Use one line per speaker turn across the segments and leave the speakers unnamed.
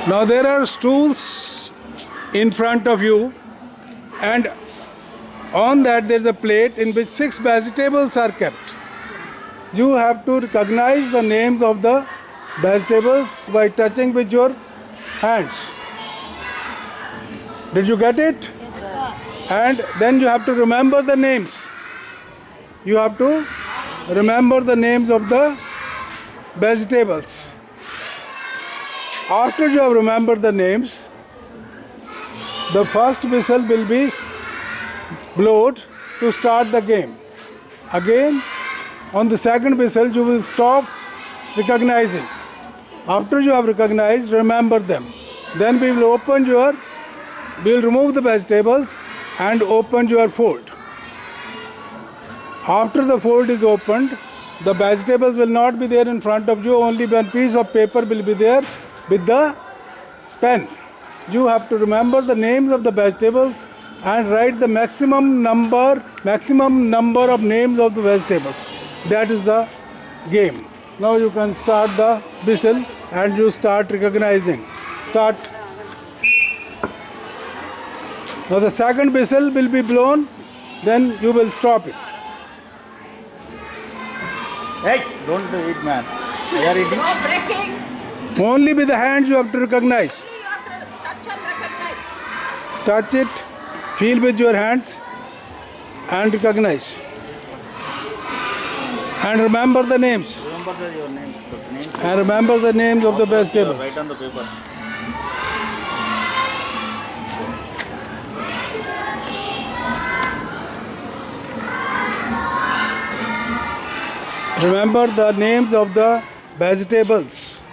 Now there are stools in front of you, and on that there is a plate in which 6 vegetables are kept. You have to recognize the names of the vegetables by touching with your hands. Did you get it?
Yes, sir.
And then you have to remember the names. You have to remember the names of the vegetables. After you have remembered the names, the first whistle will be blown to start the game. Again, on the second whistle, you will stop recognizing. After you have recognized, remember them. Then we will remove the vegetables and open your fold. After the fold is opened, the vegetables will not be there in front of you, only one piece of paper will be there with the pen. You have to remember the names of the vegetables and write the maximum number of names of the vegetables. That is the game. Now you can start the whistle and you start recognizing. Start. Now the second whistle will be blown, then you will stop it.
Hey, don't do it, man. You are eating.
No breaking.
Only with the hands you have to recognize.
You have to touch and recognize.
Touch it, feel with your hands and recognize. And remember the names.
Remember your names.
And remember the names of the vegetables.
Write on the paper.
Remember the names of the vegetables.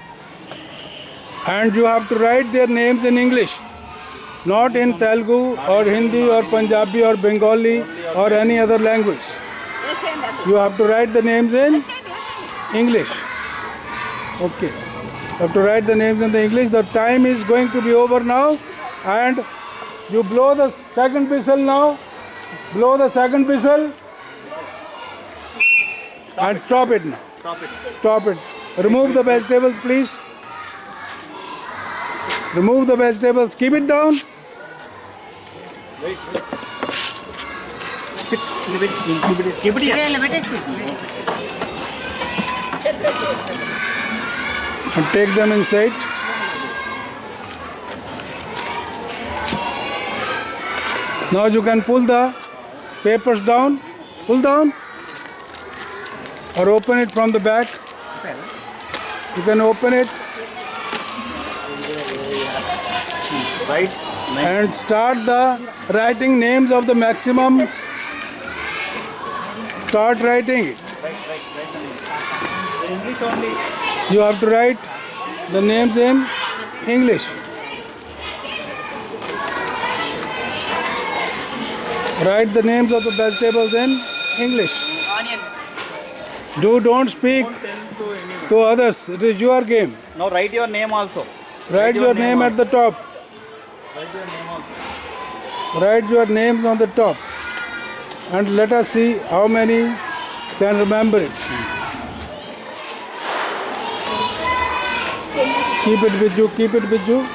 And you have to write their names in English, not in Telugu or Hindi or Punjabi or Bengali or any other language.
Yes, and
You have to write the names in
yes, and
English. Okay. You have to write the names in the English. The time is going to be over now. And you blow the second whistle now. Blow the second whistle. And stop it now.
Stop it.
Stop it. Remove the vegetables, please. Remove the vegetables. Keep it down.
Wait. Keep it here.
And take them inside. Now you can pull the papers down. Pull down. Or open it from the back. You can open it
Right.
and start the writing names of the maximum. Start writing it.
English only.
You have to write the names in English. Write the names of the vegetables in English.
onion.
Don't speak to others. It is your game.
Now write your name also.
Write your name at the top.
Write your name also.
Write your names on the top. And let us see how many can remember it. Keep it with you. Keep it with you.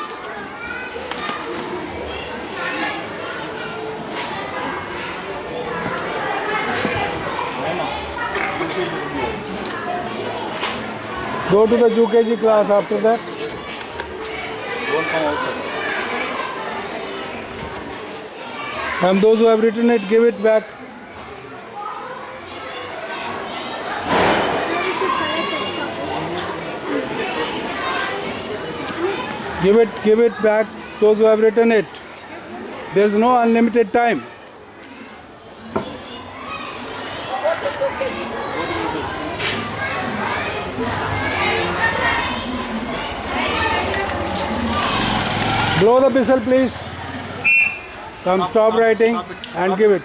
Go to the UKG class after that.
Don't come outside.
And those who have written it, give it back. Give it back, those who have written it. There is no unlimited time. Blow the whistle, please. Come, stop writing and give it.